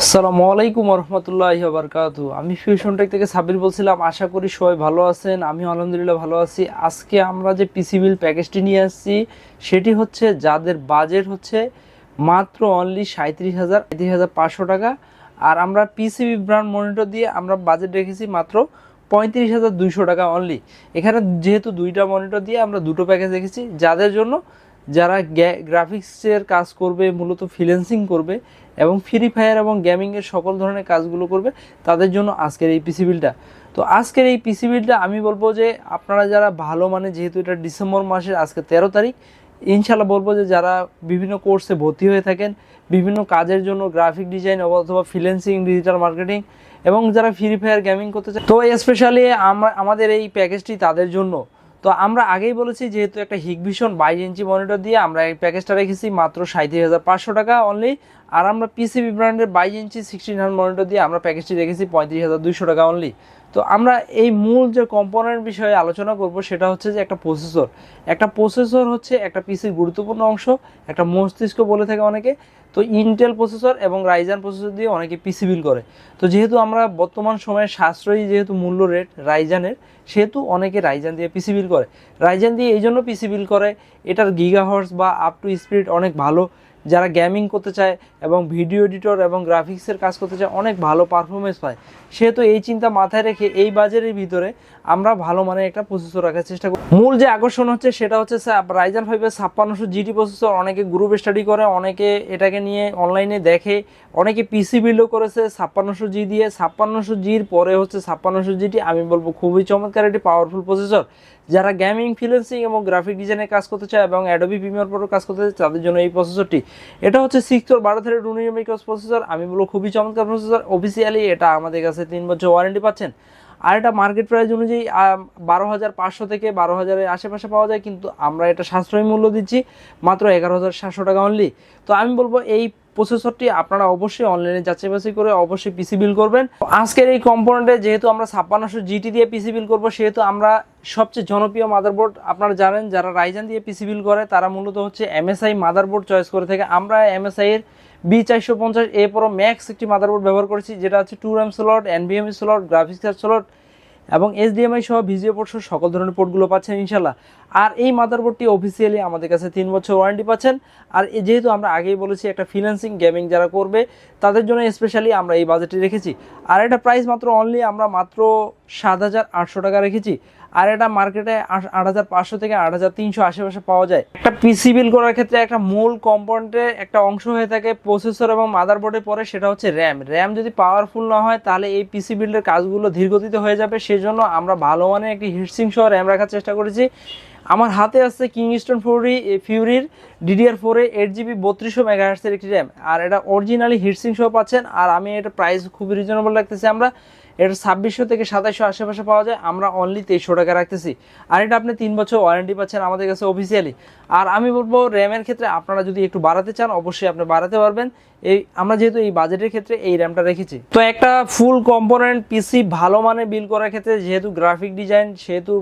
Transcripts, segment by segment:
আসসালামু আলাইকুম রহমতুল্লাহি ওয়া বারাকাতু। আমি ফিউশন টেক থেকে সাব্বির বলছিলাম। আশা করি সবাই ভালো আছেন। আমি আলহামদুলিল্লাহ ভালো আছি। আজকে আমরা যে পিসি বিল প্যাকেজটি নিয়ে আসছি সেটি হচ্ছে যাদের বাজেট হচ্ছে মাত্র অনলি 37,500 টাকা। আর আমরা পিসিবি ব্র্যান্ড মনিটর দিয়ে আমরা বাজেট রেখেছি মাত্র 35,200 টাকা অনলি। এখানে যেহেতু দুইটা মনিটর দিয়ে আমরা দুটো প্যাকেজ রেখেছি যাদের জন্য, যারা গ্রাফিক্সের কাজ করবে, মূলত ফ্রিল্যান্সিং করবে এবং ফ্রি ফায়ার এবং গেমিংয়ের সকল ধরনের কাজগুলো করবে, তাদের জন্য আজকের এই পিসি বিলটা। তো আজকের এই পিসি বিলটা আমি বলবো যে আপনারা যারা ভালো, মানে যেহেতু এটা ডিসেম্বর মাসের আজকে 13 তারিখ, ইনশাল্লাহ বলবো যে যারা বিভিন্ন কোর্সে ভর্তি হয়ে থাকেন, বিভিন্ন কাজের জন্য গ্রাফিক ডিজাইন অথবা ফ্রিল্যান্সিং, ডিজিটাল মার্কেটিং এবং যারা ফ্রি ফায়ার গেমিং করতে চায়, তো স্পেশালি আমাদের এই প্যাকেজটি তাদের জন্য। তো আমরা আগেই বলেছি যেহেতু একটা হিগভিশন 22 ইঞ্চি মনিটর দিয়ে আমরা এই প্যাকেজটা রেখেছি মাত্র 37,500 টাকা অনলি। আর আমরা পিসিবি ব্র্যান্ডের 22 ইঞ্চি 1600 মনিটর দিয়ে আমরা প্যাকেজটি রেখেছি 35,200 টাকা অনলি। তো আমরা এই মূল যে কম্পোনেন্ট বিষয়ে আলোচনা করব সেটা হচ্ছে যে একটা প্রসেসর হচ্ছে একটা পিসির গুরুত্বপূর্ণ অংশ, একটা মস্তিষ্ক বলে থাকে অনেকে। তো ইন্টেল প্রসেসর এবং রাইজান প্রসেসর দিয়ে অনেকে পিসি বিল করে। তো যেহেতু আমরা বর্তমান সময়ে সাশ্রয়ী যেহেতু মূল্য রেট রাইজানের, সেহেতু অনেকে রাইজান দিয়ে পিসি বিল করে। রাইজান দিয়ে এই জন্য পিসি বিল করে, এটার গিগাহার্টজ বা আপ টু স্পিড অনেক ভালো। যারা গেমিং করতে চায় এবং ভিডিও এডিটর এবং গ্রাফিক্সের কাজ করতে চায় অনেক ভালো পারফরমেন্স পায়, সেহেতু এই চিন্তা মাথায় রেখে এই বাজারের ভিতরে আমরা ভালো মানের একটা প্রসেসর রাখার চেষ্টা করি। মূল যে আকর্ষণ হচ্ছে সেটা হচ্ছে রাইজান 5-এর 5600 জিটি প্রসেসর। অনেকে গ্রুপ স্টাডি করে, অনেকে এটাকে নিয়ে অনলাইনে দেখে, অনেকে পিসি বিল্ডও করেছে 5600 জি দিয়ে। 5600 জির পরে হচ্ছে 5600 জিটি। আমি বলবো খুবই চমৎকার একটি পাওয়ারফুল প্রসেসর। যারা গেমিং, ফ্রিল্যান্সিং এবং গ্রাফিক ডিজাইনের কাজ করতে চায় এবং অ্যাডোবি প্রিমিয়ার প্রোর কাজ করতে চায় তাদের জন্য এই প্রসেসরটি। এটা হচ্ছে 6 কোর 12 থ্রেড 2 মেগাহার্টজ প্রসেসর। আমি বলবো খুবই চমৎকার প্রসেসর। অফিসিয়ালি এটা আমাদের কাছে 3 বছর ওয়ারেন্টি পাচ্ছেন। আর এটা মার্কেট প্রাইস অনুযায়ী 12,500 থেকে 12,000-এর আশেপাশে পাওয়া যায়, কিন্তু আমরা এটা সাশ্রয়ী মূল্য দিচ্ছি মাত্র 11,700 টাকা অনলি। তো আমি বলবো এই প্রসেসরটি আপনারা অবশ্যই অনলাইনে যাচাই বাছাই করে অবশ্যই পিসি বিল করবেন। আজকের এই কম্পোনেন্টে যেহেতু আমরা 5600 জিটি দিয়ে পিসি বিল করবো, সেহেতু আমরা সবচেয়ে জনপ্রিয় মাদারবোর্ড, আপনারা জানেন যারা রাইজান দিয়ে পিসি বিল করে তারা মূলত হচ্ছে এমএসআই মাদারবোর্ড চয়েস করে থাকে। আমরা এমএসআই এর B450A Pro Max একটি মাদারবোর্ড ব্যবহার করেছি, যেটা হচ্ছে 2 RAM slot, NVMe slot, graphics card slot এবং HDMI সহ ভিজিও পোর্ট সহ সকল ধরনের পোর্টগুলো পাচ্ছেন ইনশাল্লাহ। আর এই মাদারবোর্ডটি অফিসিয়ালি আমাদের কাছে 3 বছর ওয়ারেন্টি পাচ্ছেন। আর যেহেতু আমরা আগেই বলেছি একটা ফ্রিল্যান্সিং গেমিং যারা করবে তাদের জন্য স্পেশালি আমরা এই বাজেটটি রেখেছি। আর এটা প্রাইস মাত্র অনলি আমরা মাত্র 7,800 টাকা রেখেছি। আর এটা মার্কেটে 8,500 থেকে 8,300 আশেপাশে পাওয়া যায়। একটা পিসি বিল করার ক্ষেত্রে একটা মূল কম্পোনেন্টের একটা অংশ হয়ে থাকে প্রসেসর এবং মাদারবোর্ডের পরে, সেটা হচ্ছে র্যাম যদি পাওয়ারফুল না হয় তাহলে এই পিসি বিল্ডের কাজগুলো ধীরগতিতে হয়ে যাবে। সেজন্য আমরা ভালো মানের একটি হিটসিং সহ র্যাম রাখার চেষ্টা করেছি। আমার হাতে আছে কিংস্টোন ফিউরির DDR4 8GB 3200 মেগাহার্টজের একটি র্যাম। আর এটা অরিজিনালি হিটসিং সহ পাচ্ছেন। আর আমি এটা প্রাইস খুবই রিজনেবল রাখতেছি। আমরা এটা 2600 থেকে 2700 আশেপাশে পাওয়া যায়, আমরা অনলি 2300 টাকা রাখতেছি। আর এটা আপনি 3 বছর ওয়ারেন্টি পাচ্ছেন আমাদের কাছে অফিসিয়ালি। আর আমি বলবো র্যামের ক্ষেত্রে আপনারা যদি একটু বাড়াতে চান অবশ্যই আপনি বাড়াতে পারবেন। আমরা যেহেতু এই বাজেটের ক্ষেত্রে এই র্যামটা রেখেছি। তো একটা ফুল কম্পোনেন্ট পিসি ভালো মানে বিল করার ক্ষেত্রে যেহেতু গ্রাফিক ডিজাইন, সেহেতু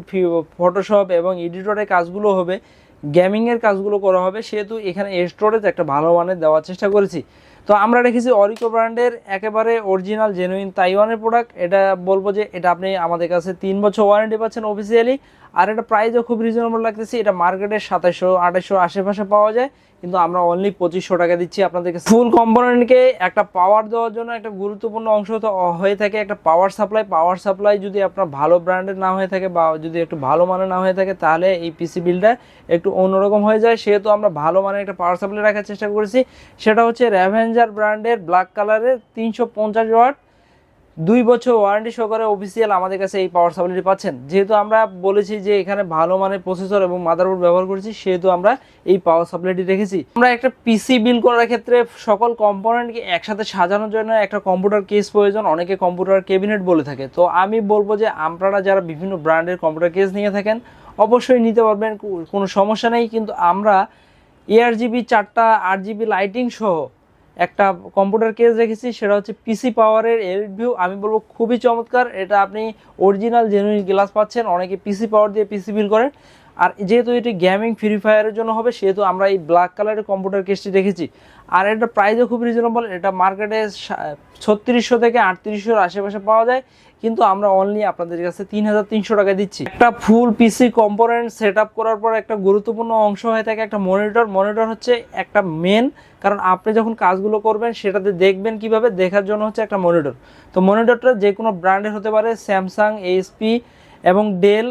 ফটোশপ এবং এডিটরের কাজগুলো হবে, গেমিংয়ের কাজগুলো করা হবে, সেহেতু এখানে স্টোরেজ একটা ভালো মানের দেওয়ার চেষ্টা করেছি। তো আমরা রেখেছি অরিকো ব্র্যান্ডের একেবারে অরিজিনাল জেনুইন তাইওয়ানের প্রোডাক্ট। এটা বলবো যে এটা আপনি আমাদের কাছে 3 বছর ওয়ারেন্টি পাচ্ছেন অফিসিয়ালি। আর এটা প্রাইসও খুব রিজনেবল লাগতেছি। এটা মার্কেটে 2700-2800 আশেপাশে পাওয়া যায়, কিন্তু আমরা অনলি 2500 টাকা দিচ্ছি আপনাদেরকে। ফুল কম্পোনেন্টকে একটা পাওয়ার দেওয়ার জন্য একটা গুরুত্বপূর্ণ অংশ তো হয়ে থাকে একটা পাওয়ার সাপ্লাই যদি আপনার ভালো ব্র্যান্ডের না হয়ে থাকে বা যদি একটু ভালো মানের না হয়ে থাকে তাহলে এই পিসি বিলটা একটু অন্যরকম হয়ে যায়। সেহেতু আমরা ভালো মানের একটা পাওয়ার সাপ্লাই রাখার চেষ্টা করেছি। সেটা হচ্ছে র্যাভেঞ্জার ব্র্যান্ডের ব্ল্যাক কালারের 350 ওয়াট 2 বছর ওয়ারেন্টি সহকারে অফিসিয়াল আমাদের কাছে এই পাওয়ার সাপ্লাইটি পাচ্ছেন। যেহেতু আমরা বলেছি যে এখানে ভালো মানের প্রসেসর এবং মাদারবোর্ড ব্যবহার করেছি, সেহেতু আমরা এই পাওয়ার সাপ্লাইটি রেখেছি। আমরা একটা পিসি বিল করার ক্ষেত্রে সকল কম্পোনেন্টকে একসাথে সাজানোর জন্য একটা কম্পিউটার কেস প্রয়োজন, অনেকে কম্পিউটার ক্যাবিনেট বলে থাকে। তো আমি বলবো যে আপনারা যারা বিভিন্ন ব্র্যান্ডের কম্পিউটার কেস নিয়ে থাকেন অবশ্যই নিতে পারবেন, কোনো সমস্যা নেই। কিন্তু আমরা ARGB 4টা 8GB লাইটিং সহ একটা কম্পিউটার কেস রেখেছি, সেটা হচ্ছে পিসি পাওয়ারের এলভিউ। আমি বলবো খুবই চমৎকার। এটা আপনি অরিজিনাল জেনুইন গ্লাস পাচ্ছেন। অনেকে পিসি পাওয়ার দিয়ে পিসি বিল করেন। আর যেহেতু এটি গেমিং ফ্রি ফায়ারের জন্য হবে সেহেতু আমরা এই ব্ল্যাক কালারের কম্পিউটার কেসটি রেখেছি। আর এটা প্রাইসও খুব রিজনেবল, এটা মার্কেটে 3600 থেকে 3800 আশেপাশে পাওয়া যায়, কিন্তু আমরা অনলি আপনাদের কাছে 3300 টাকা দিচ্ছি। একটা ফুল পিসি কম্পোনেন্ট সেট আপ করার পর একটা গুরুত্বপূর্ণ অংশ হয়ে থাকে একটা মনিটর। মনিটর হচ্ছে একটা মেন, কারণ আপনি যখন কাজগুলো করবেন সেটাতে দেখবেন কিভাবে, দেখার জন্য হচ্ছে একটা মনিটর। তো মনিটরটা যে কোনো ব্র্যান্ডের হতে পারে, স্যামসাং, এইচপি এবং ডেল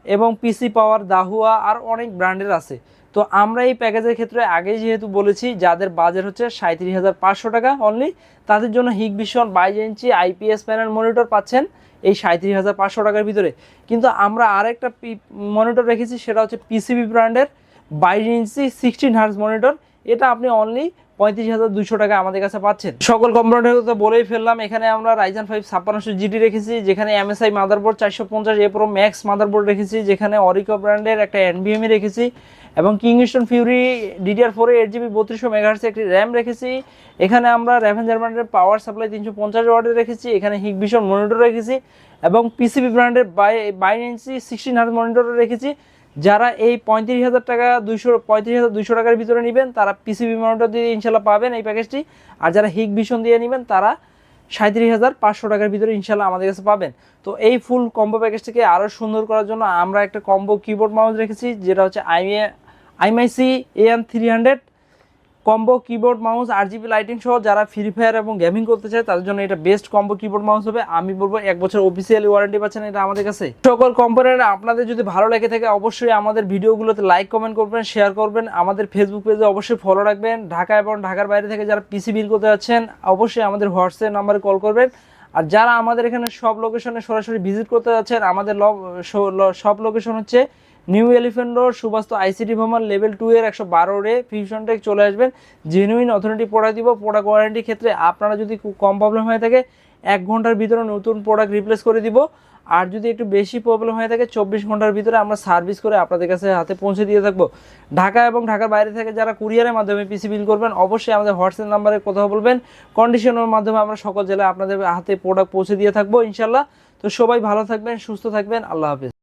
এবং পিসি পাওয়ার, দাহুয়া আর অনেক ব্র্যান্ডের আছে। তো আমরা এই প্যাকেজের ক্ষেত্রে আগেই যেহেতু বলেছি যাদের বাজেট হচ্ছে 37,500 টাকা অনলি, তাদের জন্য হিগভিশন 22 ইঞ্চি আইপিএস প্যানেল মনিটর পাচ্ছেন এই 37,500 টাকার ভিতরে। কিন্তু আমরা আরেকটা মনিটর রেখেছি, সেটা হচ্ছে পিসিবি ব্র্যান্ডের 22 ইঞ্চি 16 হার্জ মনিটর। এটা আপনি অনলি 35,200 টাকা আমাদের কাছে পাচ্ছেন। সকল কম্পোনেন্টের কথা বলেই ফেললাম। এখানে আমরা Ryzen 5 5600 জিটি রেখেছি, যেখানে MSI motherboard 450A Pro Max motherboard রেখেছি, যেখানে অরিকো ব্র্যান্ডের একটা NVMe রেখেছি এবং Kingston Fury DDR4 8GB 3200 MHz একটি র্যাম রেখেছি। এখানে আমরা র্যাভেঞ্জার ব্র্যান্ডের পাওয়ার সাপ্লাই 350 ওয়াটের রেখেছি, এখানে হিগভিশন মনিটর রেখেছি এবং পিসিবি ব্র্যান্ডের 22 ইঞ্চি 16 হার্জ মনিটর রেখেছি। যারা এই 35,200 টাকার ভিতরে নেবেন তারা পিসিবি মনিটর দিয়ে ইনশাল্লাহ পাবেন এই প্যাকেজটি। আর যারা হিগভিশন দিয়ে নেবেন তারা 37,500 টাকার ভিতরে ইনশাল্লাহ আমাদের কাছে পাবেন। তো এই ফুল কম্বো প্যাকেজটিকে আরও সুন্দর করার জন্য আমরা একটা কম্বো কিবোর্ড মাউস রেখেছি, যেটা হচ্ছে IMIC AN300 combo keyboard mouse, RGB lighting সহ যারা ফ্রি ফায়ার এবং গেমিং করতে চায় তাদের জন্য এটা বেস্ট কম্বো কিবোর্ড মাউস হবে। আমি বলবো 1 বছর অফিসিয়ালি ওয়ারেন্টি পাচ্ছেন এটা আমাদের কাছে। সকল কম্পোনেন্ট আপনাদের যদি ভালো লেগে থাকে অবশ্যই আমাদের ভিডিওগুলোতে লাইক কমেন্ট করবেন, শেয়ার করবেন। আমাদের ফেসবুক পেজে অবশ্যই ফলো রাখবেন। ঢাকা এবং ঢাকার বাইরে থেকে যারা পিসি বিল করতে যাচ্ছেন অবশ্যই আমাদের হোয়াটসঅ্যাপ নাম্বারে কল করবেন। আর যারা আমাদের এখানে সব লোকেশনে সরাসরি ভিজিট করতে যাচ্ছেন, আমাদের সব লোকেশন হচ্ছে new elephant road, Suvastu ICT ভবন, লেভেল 2 এর 112 রে ফিউশন টেক চলে আসবেন। জেনুইন অথেন্টিক প্রোডাক্ট দিব। প্রোডাক্ট ওয়ারেন্টির ক্ষেত্রে আপনারা যদি খুব কম প্রবলেম হয়ে থাকে 1 ঘন্টার ভিতরে নতুন প্রোডাক্ট রিপ্লেস করে দিব। আর যদি একটু বেশি প্রবলেম হয়ে থাকে 24 ঘন্টার ভিতরে আমরা সার্ভিস করে আপনাদের কাছে হাতে পৌঁছে দিয়ে থাকবো। ঢাকা এবং ঢাকার বাইরে থেকে যারা কুরিয়ারের মাধ্যমে পিসি বিল করবেন অবশ্যই আমাদের হোয়াটসঅ্যাপ নাম্বারে কথা বলবেন। কন্ডিশনের মাধ্যমে আমরা সকল জেলায় আপনাদের হাতে প্রোডাক্ট পৌঁছে দিয়ে থাকবো ইনশাল্লাহ। তো সবাই ভালো থাকবেন, সুস্থ থাকবেন, আল্লাহ হাফেজ।